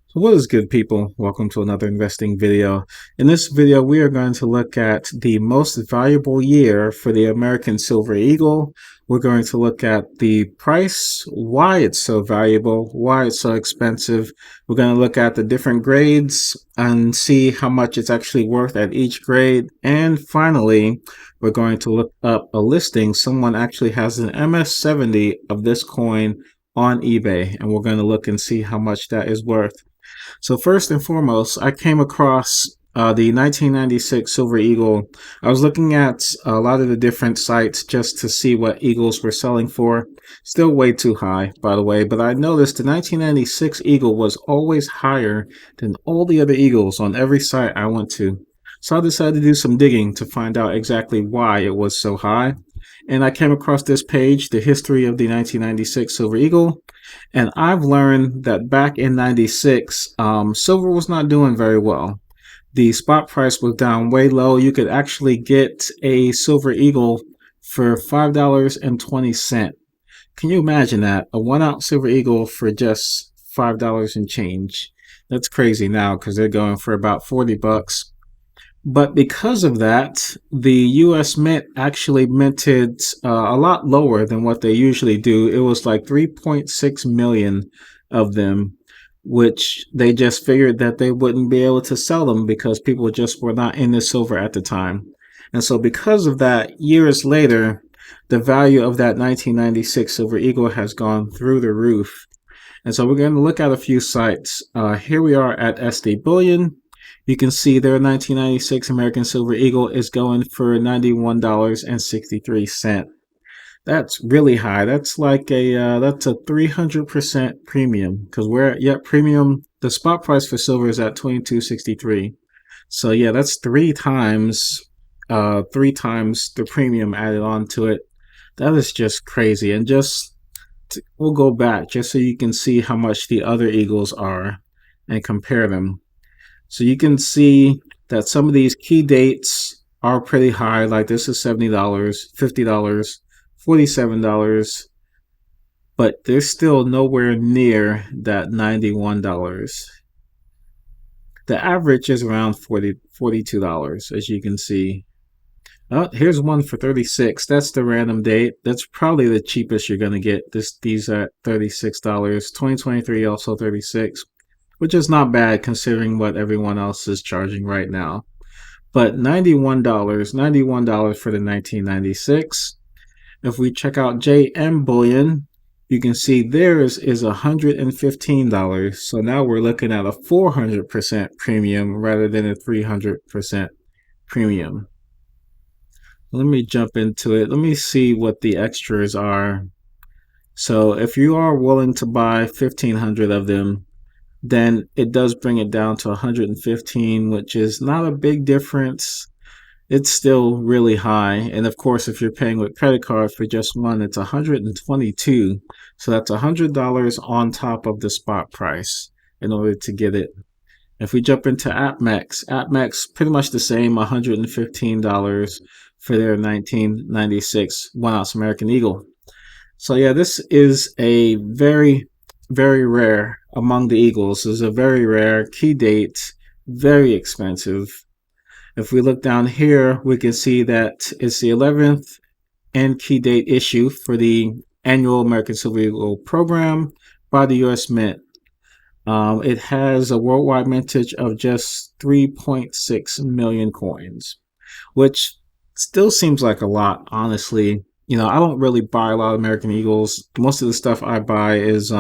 So what is good, people? Welcome to another investing video. In this video, we are going to look at the most valuable year for the American Silver Eagle. We're going to look at the price, why it's so valuable, why it's so expensive. We're going to look at the different grades and see how much it's actually worth at each grade. And finally, we're going to look up a listing. Someone actually has an MS70 of this coin on eBay, and we're going to look and see how much that is worth. So first and foremost, I came across the 1996 Silver Eagle. I was looking at a lot of the different sites just to see what Eagles were selling for. Still way too high, by the way, but I noticed the 1996 Eagle was always higher than all the other Eagles on every site I went to. So I decided to do some digging to find out exactly why it was so high. And I came across this page, The History of the 1996 Silver Eagle. And I've learned that back in 96, silver was not doing very well. The spot price was down way low. You could actually get a Silver Eagle for $5.20. Can you imagine that? A 1 ounce Silver Eagle for just $5 and change. That's crazy now because they're going for about 40 bucks. But because of that, the US Mint actually minted a lot lower than what they usually do. It was like 3.6 million of them, which they just figured that they wouldn't be able to sell them because people just were not into silver at the time. And so because of that, years later, the value of that 1996 Silver Eagle has gone through the roof. And so we're going to look at a few sites. Here we are at SD Bullion. You can see their 1996 American Silver Eagle is going for $91.63. That's really high. That's like that's a 300% premium because premium. The spot price for silver is at 22.63. So yeah, that's three times the premium added on to it. That is just crazy. And we'll go back just so you can see how much the other Eagles are and compare them. So you can see that some of these key dates are pretty high, like this is $70, $50, $47, but they're still nowhere near that $91. The average is around $42, as you can see. Oh, here's one for 36. That's the random date. That's probably the cheapest you're gonna get. These are $36. 2023 also 36, which is not bad considering what everyone else is charging right now. But $91 for the 1996. If we check out JM Bullion, you can see theirs is $115. So now we're looking at a 400% premium rather than a 300% premium. Let me jump into it. Let me see what the extras are. So if you are willing to buy 1,500 of them, then it does bring it down to 115, which is not a big difference. It's still really high. And of course, if you're paying with credit card for just one, it's 122. So that's $100 on top of the spot price in order to get it. If we jump into AppMex pretty much the same, $115 for their 1996 1 ounce American Eagle. So yeah, this is a very, very rare among the Eagles. This is a very rare key date, very expensive. If we look down here, we can see that it's the 11th and key date issue for the annual American Silver Eagle program by the US Mint. It has a worldwide mintage of just 3.6 million coins, which still seems like a lot, honestly. You know, I don't really buy a lot of American Eagles. Most of the stuff I buy is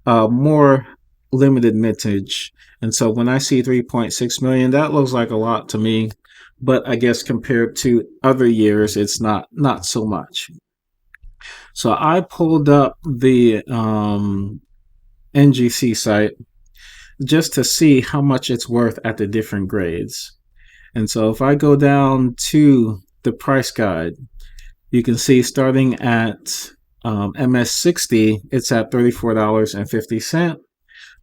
more limited mintage. And so when I see 3.6 million, that looks like a lot to me. But I guess compared to other years, it's not so much. So I pulled up the NGC site just to see how much it's worth at the different grades. And so if I go down to the price guide, you can see starting at MS60, it's at $34.50,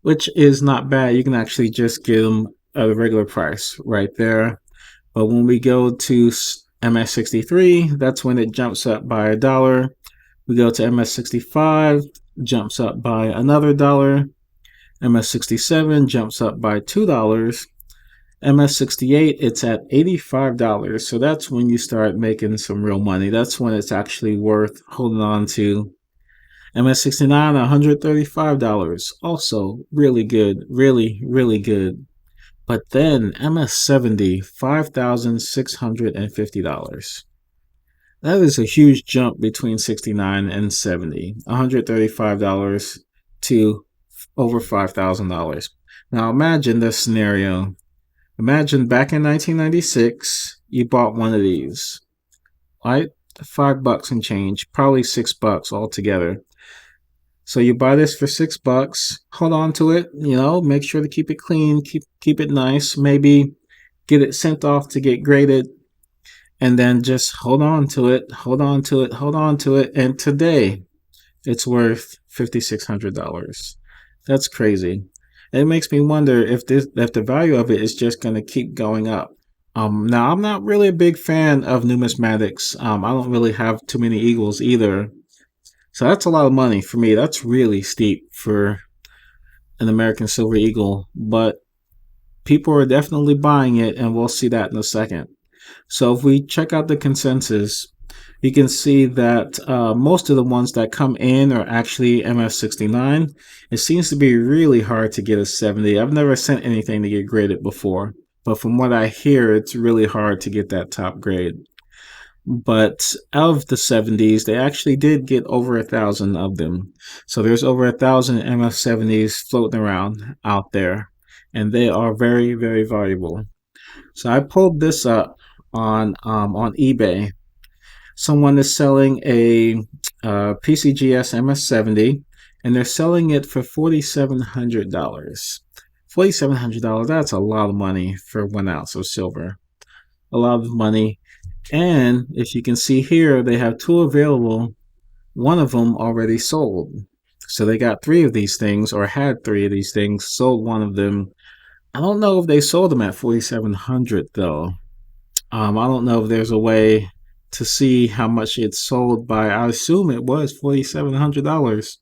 which is not bad. You can actually just get them at a regular price right there. But when we go to MS63, that's when it jumps up by $1. We go to MS65, jumps up by another $1. MS67 jumps up by $2. MS68, it's at $85. So that's when you start making some real money. That's when it's actually worth holding on to. MS69, $135. Also really good, really, really good. But then MS70, $5,650. That is a huge jump between 69 and 70. $135 to over $5,000. Now imagine this scenario. Imagine back in 1996, you bought one of these, right? $5 and change, probably $6 altogether. So you buy this for $6, hold on to it, make sure to keep it clean, keep it nice, maybe get it sent off to get graded, and then just hold on to it, hold on to it, hold on to it. And today it's worth $5,600. That's crazy. It makes me wonder if the value of it is just going to keep going up. Now I'm not really a big fan of numismatics. I don't really have too many Eagles either. So that's a lot of money for me. That's really steep for an American Silver Eagle, but people are definitely buying it, and we'll see that in a second. So if we check out the consensus, you can see that most of the ones that come in are actually MS69. It seems to be really hard to get a 70. I've never sent anything to get graded before, but from what I hear, it's really hard to get that top grade. But of the 70s, they actually did get over 1,000 of them. So there's over 1,000 MS70s floating around out there, and they are very, very valuable. So I pulled this up on eBay. Someone is selling a PCGS MS70, and they're selling it for $4,700. $4,700, that's a lot of money for 1 ounce of silver. A lot of money. And if you can see here, they have 2 available. One of them already sold. So they got 3 of these things, or had 3 of these things, sold one of them. I don't know if they sold them at $4,700 though. I don't know if there's a way to see how much it sold by. I assume it was $4,700,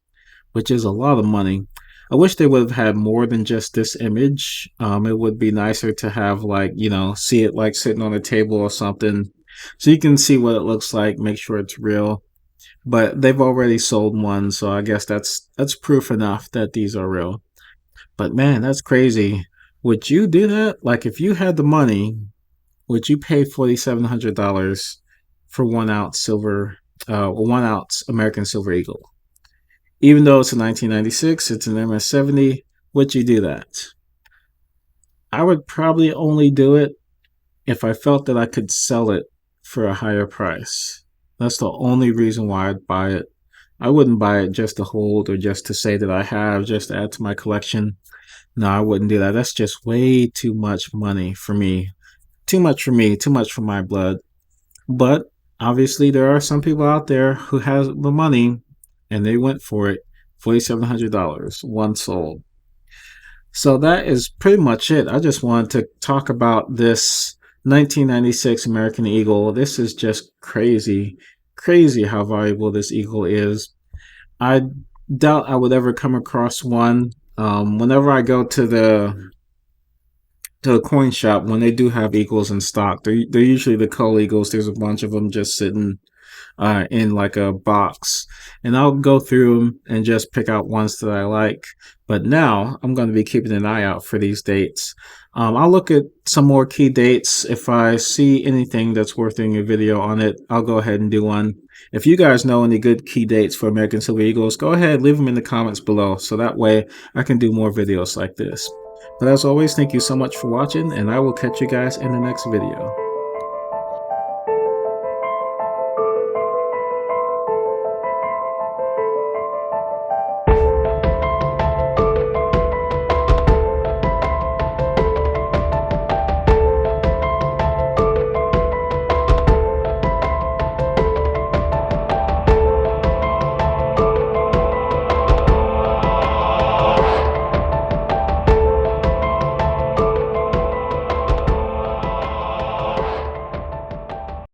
which is a lot of money. I wish they would have had more than just this image. It would be nicer to have, like, see it like sitting on a table or something, so you can see what it looks like, make sure it's real. But they've already sold one, so I guess that's proof enough that these are real. But man, that's crazy. Would you do that? Like, if you had the money, would you pay $4,700 for 1 ounce silver, 1 ounce American Silver Eagle? Even though it's a 1996, it's an MS70, would you do that? I would probably only do it if I felt that I could sell it for a higher price. That's the only reason why I'd buy it. I wouldn't buy it just to hold or just to say that I have, just to add to my collection. No, I wouldn't do that. That's just way too much money for me. Too much for me, too much for my blood. But obviously there are some people out there who has the money and they went for it. $4,700, one sold. So that is pretty much it. I just wanted to talk about this 1996 American Eagle. This is just crazy, crazy how valuable this Eagle is. I doubt I would ever come across one. Whenever I go to the coin shop, when they do have Eagles in stock, they're usually the Cull Eagles. There's a bunch of them just sitting in like a box, and I'll go through them and just pick out ones that I like. But now I'm going to be keeping an eye out for these dates. I'll look at some more key dates. If I see anything that's worth doing a video on it, I'll go ahead and do one. If you guys know any good key dates for American Silver Eagles, go ahead, leave them in the comments below, so that way I can do more videos like this. But as always, thank you so much for watching, and I will catch you guys in the next video.